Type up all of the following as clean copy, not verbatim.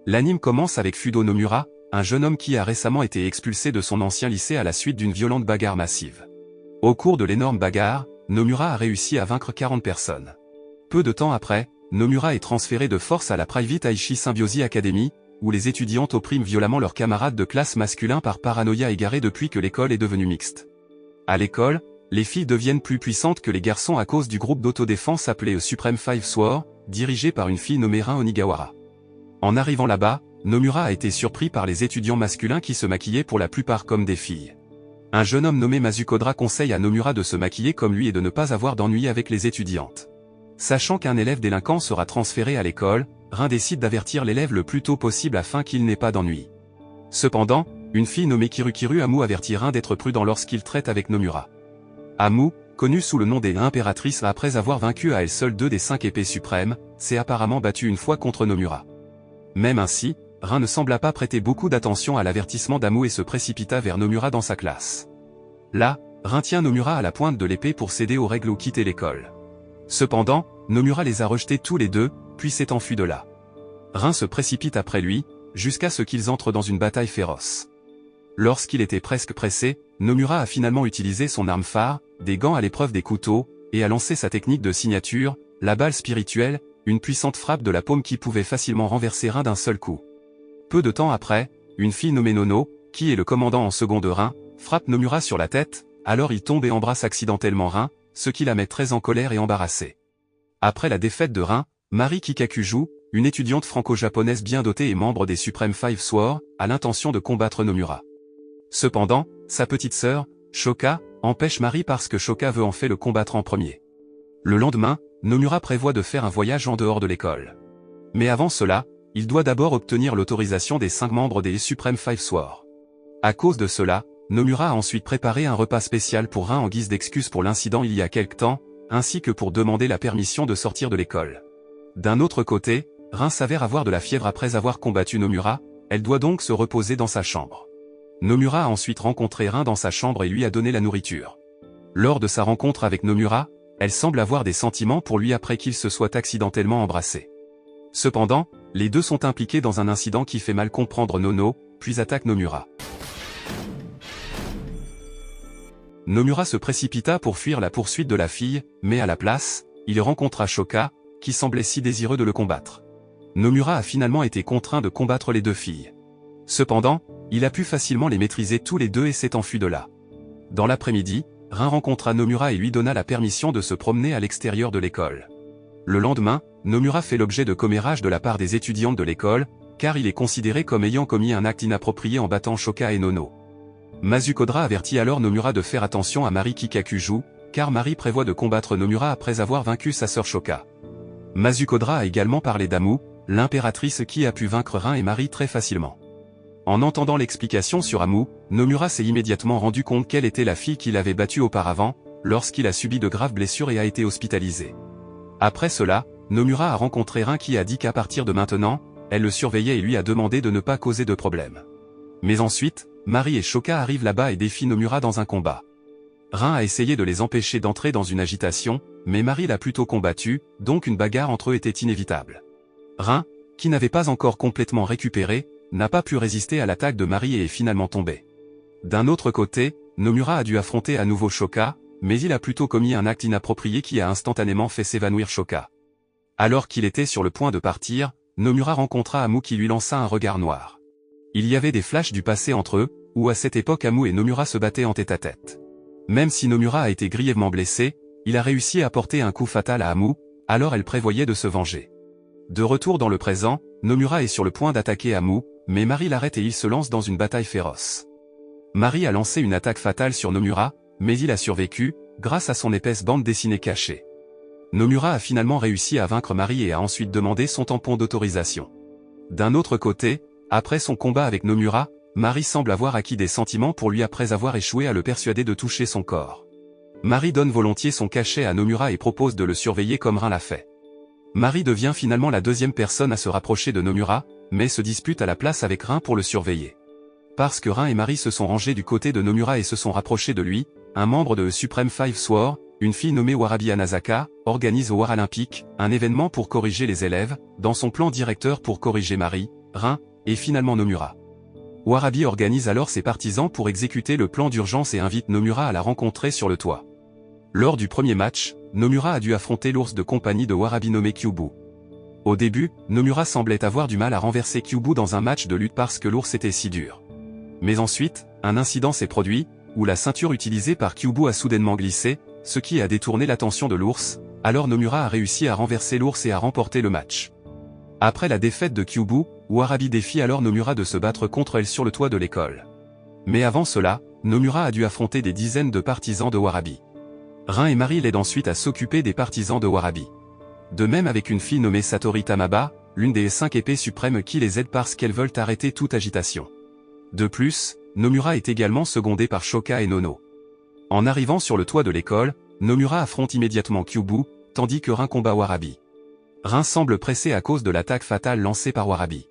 L'anime commence avec Fudo Nomura, un jeune homme qui a récemment été expulsé de son ancien lycée à la suite d'une violente bagarre massive. Au cours de l'énorme bagarre, Nomura a réussi à vaincre 40 personnes. Peu de temps après, Nomura est transféré de force à la Private Aichi Symbiosis Academy, où les étudiantes oppriment violemment leurs camarades de classe masculins par paranoïa égarée depuis que l'école est devenue mixte. À l'école, les filles deviennent plus puissantes que les garçons à cause du groupe d'autodéfense appelé Supreme Five Sword, dirigé par une fille nommée Rin Onigawara. En arrivant là-bas, Nomura a été surpris par les étudiants masculins qui se maquillaient pour la plupart comme des filles. Un jeune homme nommé Mazukodra conseille à Nomura de se maquiller comme lui et de ne pas avoir d'ennui avec les étudiantes. Sachant qu'un élève délinquant sera transféré à l'école, Rin décide d'avertir l'élève le plus tôt possible afin qu'il n'ait pas d'ennui. Cependant, une fille nommée Kirukiru Amu avertit Rin d'être prudent lorsqu'il traite avec Nomura. Amu, connue sous le nom des Impératrices après avoir vaincu à elle seule 2 des 5 épées suprêmes, s'est apparemment battue une fois contre Nomura. Même ainsi, Rin ne sembla pas prêter beaucoup d'attention à l'avertissement d'Amu et se précipita vers Nomura dans sa classe. Là, Rin tient Nomura à la pointe de l'épée pour céder aux règles ou quitter l'école. Cependant, Nomura les a rejetés tous les deux, puis s'est enfui de là. Rin se précipite après lui, jusqu'à ce qu'ils entrent dans une bataille féroce. Lorsqu'il était presque pressé, Nomura a finalement utilisé son arme phare, des gants à l'épreuve des couteaux, et a lancé sa technique de signature, la balle spirituelle, une puissante frappe de la paume qui pouvait facilement renverser Rin d'un seul coup. Peu de temps après, une fille nommée Nono, qui est le commandant en second de Rin, frappe Nomura sur la tête, alors il tombe et embrasse accidentellement Rin, ce qui la met très en colère et embarrassée. Après la défaite de Rin, Mari Kikakuju, une étudiante franco-japonaise bien dotée et membre des Supreme Five Sword, a l'intention de combattre Nomura. Cependant, sa petite sœur, Shoka, empêche Mari parce que Shoka veut en fait le combattre en premier. Le lendemain, Nomura prévoit de faire un voyage en dehors de l'école. Mais avant cela, il doit d'abord obtenir l'autorisation des 5 membres des Supreme Five Sword. À cause de cela, Nomura a ensuite préparé un repas spécial pour Rin en guise d'excuse pour l'incident il y a quelque temps, ainsi que pour demander la permission de sortir de l'école. D'un autre côté, Rin s'avère avoir de la fièvre après avoir combattu Nomura, elle doit donc se reposer dans sa chambre. Nomura a ensuite rencontré Rin dans sa chambre et lui a donné la nourriture. Lors de sa rencontre avec Nomura, elle semble avoir des sentiments pour lui après qu'il se soit accidentellement embrassé. Cependant, les deux sont impliqués dans un incident qui fait mal comprendre Nono, puis attaque Nomura. Nomura se précipita pour fuir la poursuite de la fille, mais à la place, il rencontra Shoka, qui semblait si désireux de le combattre. Nomura a finalement été contraint de combattre les 2 filles. Cependant, il a pu facilement les maîtriser tous les 2 et s'est enfui de là. Dans l'après-midi, Rin rencontra Nomura et lui donna la permission de se promener à l'extérieur de l'école. Le lendemain, Nomura fait l'objet de commérages de la part des étudiantes de l'école, car il est considéré comme ayant commis un acte inapproprié en battant Shoka et Nono. Mazukodra avertit alors Nomura de faire attention à Mari Kikakuju, car Mari prévoit de combattre Nomura après avoir vaincu sa sœur Shoka. Mazukodra a également parlé d'Amu, l'impératrice qui a pu vaincre Rin et Mari très facilement. En entendant l'explication sur Amu, Nomura s'est immédiatement rendu compte qu'elle était la fille qu'il avait battue auparavant, lorsqu'il a subi de graves blessures et a été hospitalisé. Après cela, Nomura a rencontré Rin qui a dit qu'à partir de maintenant, elle le surveillait et lui a demandé de ne pas causer de problème. Mais ensuite, Mari et Shoka arrivent là-bas et défient Nomura dans un combat. Rin a essayé de les empêcher d'entrer dans une agitation, mais Mari l'a plutôt combattu, donc une bagarre entre eux était inévitable. Rin, qui n'avait pas encore complètement récupéré, n'a pas pu résister à l'attaque de Mari et est finalement tombé. D'un autre côté, Nomura a dû affronter à nouveau Shoka, mais il a plutôt commis un acte inapproprié qui a instantanément fait s'évanouir Shoka. Alors qu'il était sur le point de partir, Nomura rencontra Amu qui lui lança un regard noir. Il y avait des flashs du passé entre eux, où à cette époque Amu et Nomura se battaient en tête-à-tête. Même si Nomura a été grièvement blessé, il a réussi à porter un coup fatal à Amu, alors elle prévoyait de se venger. De retour dans le présent, Nomura est sur le point d'attaquer Amu, mais Mari l'arrête et il se lance dans une bataille féroce. Mari a lancé une attaque fatale sur Nomura, mais il a survécu, grâce à son épaisse bande dessinée cachée. Nomura a finalement réussi à vaincre Mari et a ensuite demandé son tampon d'autorisation. D'un autre côté, après son combat avec Nomura, Mari semble avoir acquis des sentiments pour lui après avoir échoué à le persuader de toucher son corps. Mari donne volontiers son cachet à Nomura et propose de le surveiller comme Rin l'a fait. Mari devient finalement la 2e personne à se rapprocher de Nomura, mais se dispute à la place avec Rin pour le surveiller. Parce que Rin et Mari se sont rangés du côté de Nomura et se sont rapprochés de lui, un membre de Supreme Five Sword, une fille nommée Warabi Anazaka, organise au War Olympique un événement pour corriger les élèves. Dans son plan directeur pour corriger Mari, Rin, et finalement Nomura. Warabi organise alors ses partisans pour exécuter le plan d'urgence et invite Nomura à la rencontrer sur le toit. Lors du premier match, Nomura a dû affronter l'ours de compagnie de Warabi nommé Kyubu. Au début, Nomura semblait avoir du mal à renverser Kyubu dans un match de lutte parce que l'ours était si dur. Mais ensuite, un incident s'est produit, où la ceinture utilisée par Kyubu a soudainement glissé, ce qui a détourné l'attention de l'ours, alors Nomura a réussi à renverser l'ours et à remporter le match. Après la défaite de Kyubu, Warabi défie alors Nomura de se battre contre elle sur le toit de l'école. Mais avant cela, Nomura a dû affronter des dizaines de partisans de Warabi. Rin et Mari l'aident ensuite à s'occuper des partisans de Warabi. De même avec une fille nommée Satori Tamaba, l'une des 5 épées suprêmes qui les aident parce qu'elles veulent arrêter toute agitation. De plus, Nomura est également secondé par Shoka et Nono. En arrivant sur le toit de l'école, Nomura affronte immédiatement Kyubu, tandis que Rin combat Warabi. Rin semble pressé à cause de l'attaque fatale lancée par Warabi.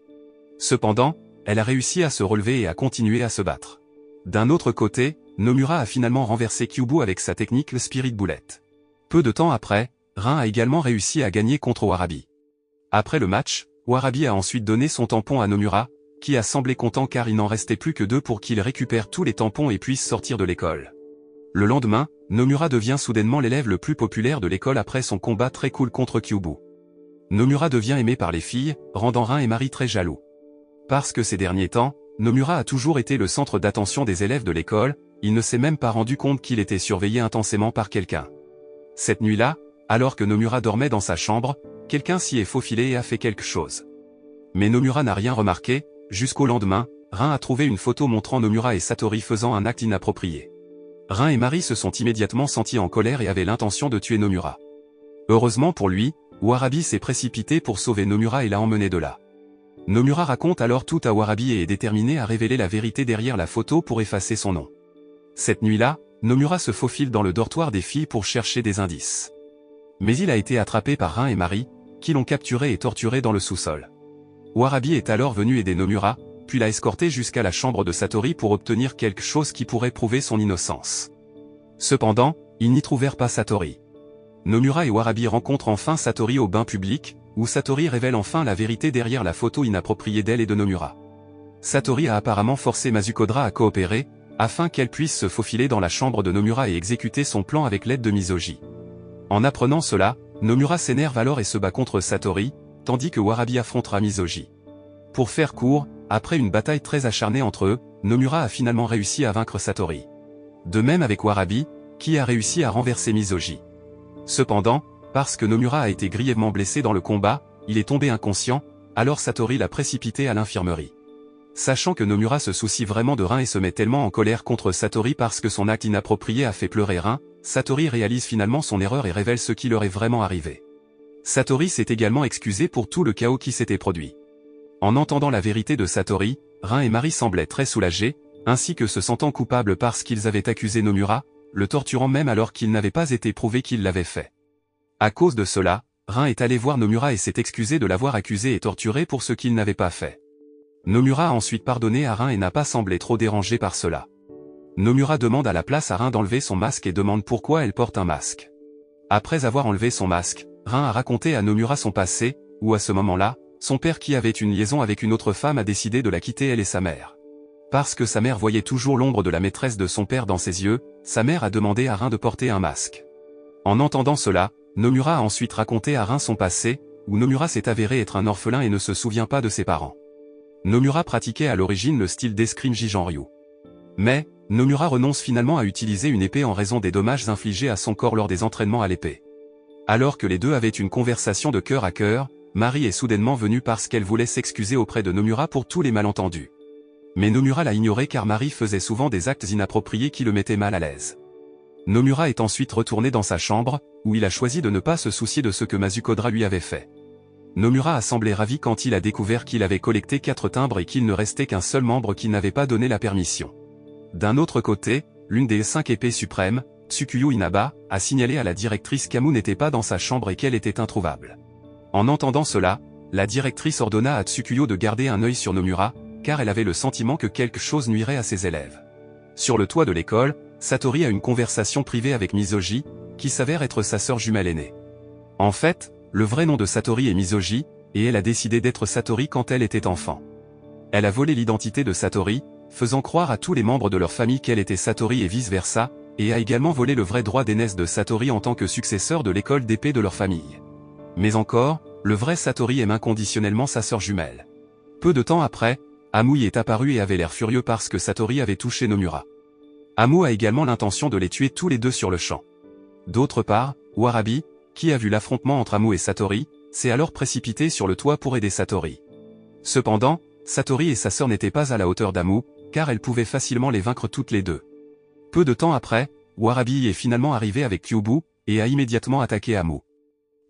Cependant, elle a réussi à se relever et à continuer à se battre. D'un autre côté, Nomura a finalement renversé Kyubu avec sa technique le Spirit Bullet. Peu de temps après, Rin a également réussi à gagner contre Warabi. Après le match, Warabi a ensuite donné son tampon à Nomura, qui a semblé content car il n'en restait plus que 2 pour qu'il récupère tous les tampons et puisse sortir de l'école. Le lendemain, Nomura devient soudainement l'élève le plus populaire de l'école après son combat très cool contre Kyubu. Nomura devient aimé par les filles, rendant Rin et Mari très jaloux. Parce que ces derniers temps, Nomura a toujours été le centre d'attention des élèves de l'école, il ne s'est même pas rendu compte qu'il était surveillé intensément par quelqu'un. Cette nuit-là, alors que Nomura dormait dans sa chambre, quelqu'un s'y est faufilé et a fait quelque chose. Mais Nomura n'a rien remarqué, jusqu'au lendemain, Rin a trouvé une photo montrant Nomura et Satori faisant un acte inapproprié. Rin et Mari se sont immédiatement sentis en colère et avaient l'intention de tuer Nomura. Heureusement pour lui, Warabi s'est précipité pour sauver Nomura et l'a emmené de là. Nomura raconte alors tout à Warabi et est déterminé à révéler la vérité derrière la photo pour effacer son nom. Cette nuit-là, Nomura se faufile dans le dortoir des filles pour chercher des indices. Mais il a été attrapé par Rin et Mari, qui l'ont capturé et torturé dans le sous-sol. Warabi est alors venu aider Nomura, puis l'a escorté jusqu'à la chambre de Satori pour obtenir quelque chose qui pourrait prouver son innocence. Cependant, ils n'y trouvèrent pas Satori. Nomura et Warabi rencontrent enfin Satori au bain public, où Satori révèle enfin la vérité derrière la photo inappropriée d'elle et de Nomura. Satori a apparemment forcé Mazukodra à coopérer, afin qu'elle puisse se faufiler dans la chambre de Nomura et exécuter son plan avec l'aide de Mizoji. En apprenant cela, Nomura s'énerve alors et se bat contre Satori, tandis que Warabi affrontera Mizoji. Pour faire court, après une bataille très acharnée entre eux, Nomura a finalement réussi à vaincre Satori. De même avec Warabi, qui a réussi à renverser Mizoji. Cependant, parce que Nomura a été grièvement blessé dans le combat, il est tombé inconscient, alors Satori l'a précipité à l'infirmerie. Sachant que Nomura se soucie vraiment de Rin et se met tellement en colère contre Satori parce que son acte inapproprié a fait pleurer Rin, Satori réalise finalement son erreur et révèle ce qui leur est vraiment arrivé. Satori s'est également excusé pour tout le chaos qui s'était produit. En entendant la vérité de Satori, Rin et Mari semblaient très soulagés, ainsi que se sentant coupables parce qu'ils avaient accusé Nomura, le torturant même alors qu'il n'avait pas été prouvé qu'il l'avait fait. À cause de cela, Rin est allé voir Nomura et s'est excusé de l'avoir accusé et torturé pour ce qu'il n'avait pas fait. Nomura a ensuite pardonné à Rin et n'a pas semblé trop dérangé par cela. Nomura demande à la place à Rin d'enlever son masque et demande pourquoi elle porte un masque. Après avoir enlevé son masque, Rin a raconté à Nomura son passé, où à ce moment-là, son père qui avait une liaison avec une autre femme a décidé de la quitter elle et sa mère. Parce que sa mère voyait toujours l'ombre de la maîtresse de son père dans ses yeux, sa mère a demandé à Rin de porter un masque. En entendant cela, Nomura a ensuite raconté à Rin son passé, où Nomura s'est avéré être un orphelin et ne se souvient pas de ses parents. Nomura pratiquait à l'origine le style d'escrime Jijanryu. Mais, Nomura renonce finalement à utiliser une épée en raison des dommages infligés à son corps lors des entraînements à l'épée. Alors que les deux avaient une conversation de cœur à cœur, Mari est soudainement venue parce qu'elle voulait s'excuser auprès de Nomura pour tous les malentendus. Mais Nomura l'a ignoré car Mari faisait souvent des actes inappropriés qui le mettaient mal à l'aise. Nomura est ensuite retourné dans sa chambre, où il a choisi de ne pas se soucier de ce que Mazukodra lui avait fait. Nomura a semblé ravi quand il a découvert qu'il avait collecté 4 timbres et qu'il ne restait qu'un seul membre qui n'avait pas donné la permission. D'un autre côté, l'une des 5 épées suprêmes, Tsukuyo Inaba, a signalé à la directrice qu'Amu n'était pas dans sa chambre et qu'elle était introuvable. En entendant cela, la directrice ordonna à Tsukuyo de garder un œil sur Nomura, car elle avait le sentiment que quelque chose nuirait à ses élèves. Sur le toit de l'école, Satori a une conversation privée avec Mizoji, qui s'avère être sa sœur jumelle aînée. En fait, le vrai nom de Satori est Mizoji, et elle a décidé d'être Satori quand elle était enfant. Elle a volé l'identité de Satori, faisant croire à tous les membres de leur famille qu'elle était Satori et vice-versa, et a également volé le vrai droit d'aînesse de Satori en tant que successeur de l'école d'épée de leur famille. Mais encore, le vrai Satori aime inconditionnellement sa sœur jumelle. Peu de temps après, Amu y est apparu et avait l'air furieux parce que Satori avait touché Nomura. Amu a également l'intention de les tuer tous les deux sur le champ. D'autre part, Warabi, qui a vu l'affrontement entre Amu et Satori, s'est alors précipité sur le toit pour aider Satori. Cependant, Satori et sa sœur n'étaient pas à la hauteur d'Amu, car elle pouvait facilement les vaincre toutes les deux. Peu de temps après, Warabi est finalement arrivé avec Kyubu, et a immédiatement attaqué Amu.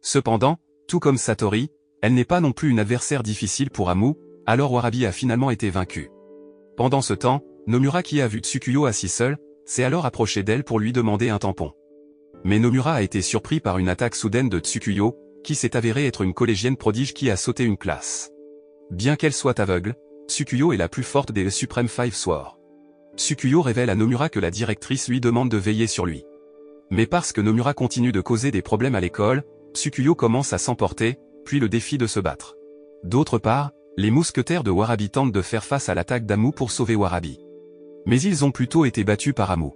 Cependant, tout comme Satori, elle n'est pas non plus une adversaire difficile pour Amu, alors Warabi a finalement été vaincu. Pendant ce temps, Nomura qui a vu Tsukuyo assis seul, s'est alors approché d'elle pour lui demander un tampon. Mais Nomura a été surpris par une attaque soudaine de Tsukuyo, qui s'est avérée être une collégienne prodige qui a sauté une classe. Bien qu'elle soit aveugle, Tsukuyo est la plus forte des Supreme Five Swords. Tsukuyo révèle à Nomura que la directrice lui demande de veiller sur lui. Mais parce que Nomura continue de causer des problèmes à l'école, Tsukuyo commence à s'emporter, puis le défie de se battre. D'autre part, les mousquetaires de Warabi tentent de faire face à l'attaque d'Amu pour sauver Warabi. Mais ils ont plutôt été battus par Amu.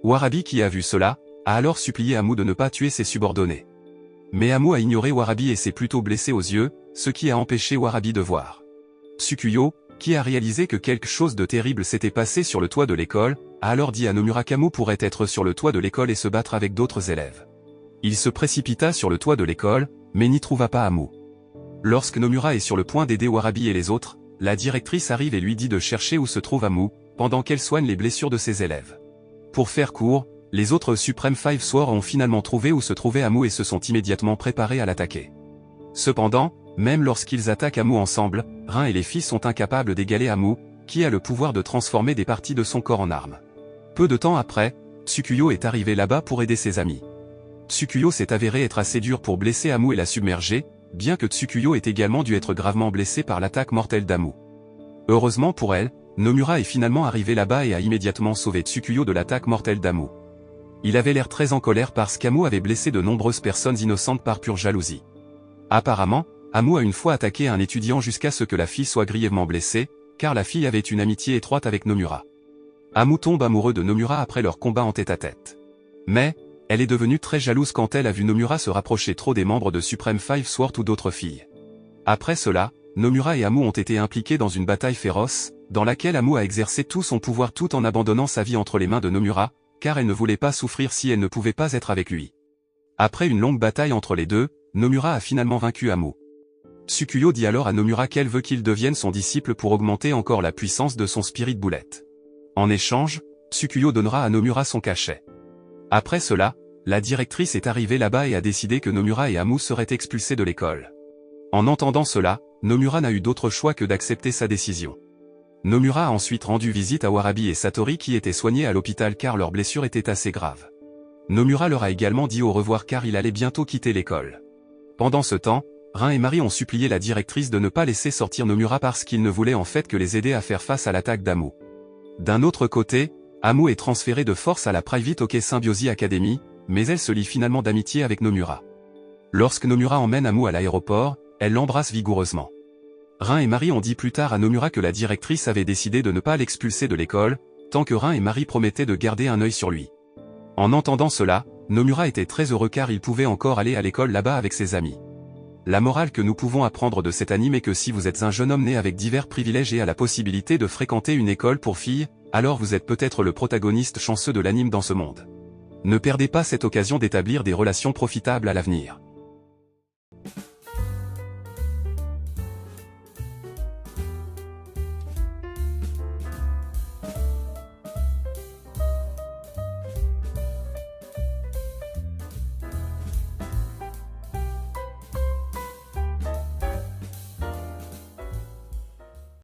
Warabi qui a vu cela, a alors supplié Amu de ne pas tuer ses subordonnés. Mais Amu a ignoré Warabi et s'est plutôt blessé aux yeux, ce qui a empêché Warabi de voir. Tsukuyo, qui a réalisé que quelque chose de terrible s'était passé sur le toit de l'école, a alors dit à Nomura qu'Amu pourrait être sur le toit de l'école et se battre avec d'autres élèves. Il se précipita sur le toit de l'école, mais n'y trouva pas Amu. Lorsque Nomura est sur le point d'aider Warabi et les autres, la directrice arrive et lui dit de chercher où se trouve Amu, pendant qu'elle soigne les blessures de ses élèves. Pour faire court, les autres Supreme Five Swords ont finalement trouvé où se trouvait Amu et se sont immédiatement préparés à l'attaquer. Cependant, même lorsqu'ils attaquent Amu ensemble, Rin et les filles sont incapables d'égaler Amu, qui a le pouvoir de transformer des parties de son corps en armes. Peu de temps après, Tsukuyo est arrivé là-bas pour aider ses amis. Tsukuyo s'est avéré être assez dur pour blesser Amu et la submerger, bien que Tsukuyo ait également dû être gravement blessé par l'attaque mortelle d'Amu. Heureusement pour elle, Nomura est finalement arrivé là-bas et a immédiatement sauvé Tsukuyo de l'attaque mortelle d'Amu. Il avait l'air très en colère parce qu'Amu avait blessé de nombreuses personnes innocentes par pure jalousie. Apparemment, Amu a une fois attaqué un étudiant jusqu'à ce que la fille soit grièvement blessée, car la fille avait une amitié étroite avec Nomura. Amu tombe amoureux de Nomura après leur combat en tête-à-tête. Mais, elle est devenue très jalouse quand elle a vu Nomura se rapprocher trop des membres de Supreme Five Swords ou d'autres filles. Après cela, Nomura et Amu ont été impliqués dans une bataille féroce, dans laquelle Amu a exercé tout son pouvoir tout en abandonnant sa vie entre les mains de Nomura, car elle ne voulait pas souffrir si elle ne pouvait pas être avec lui. Après une longue bataille entre les deux, Nomura a finalement vaincu Amu. Tsukuyo dit alors à Nomura qu'elle veut qu'il devienne son disciple pour augmenter encore la puissance de son Spirit Bullet. En échange, Tsukuyo donnera à Nomura son cachet. Après cela, la directrice est arrivée là-bas et a décidé que Nomura et Amu seraient expulsés de l'école. En entendant cela, Nomura n'a eu d'autre choix que d'accepter sa décision. Nomura a ensuite rendu visite à Warabi et Satori qui étaient soignés à l'hôpital car leurs blessures étaient assez graves. Nomura leur a également dit au revoir car il allait bientôt quitter l'école. Pendant ce temps, Rin et Mari ont supplié la directrice de ne pas laisser sortir Nomura parce qu'il ne voulait en fait que les aider à faire face à l'attaque d'Amu. D'un autre côté, Amu est transférée de force à la Private Hockey Symbiosis Academy, mais elle se lie finalement d'amitié avec Nomura. Lorsque Nomura emmène Amu à l'aéroport, elle l'embrasse vigoureusement. Rin et Mari ont dit plus tard à Nomura que la directrice avait décidé de ne pas l'expulser de l'école, tant que Rin et Mari promettaient de garder un œil sur lui. En entendant cela, Nomura était très heureux car il pouvait encore aller à l'école là-bas avec ses amis. La morale que nous pouvons apprendre de cet anime est que si vous êtes un jeune homme né avec divers privilèges et à la possibilité de fréquenter une école pour filles, alors vous êtes peut-être le protagoniste chanceux de l'anime dans ce monde. Ne perdez pas cette occasion d'établir des relations profitables à l'avenir.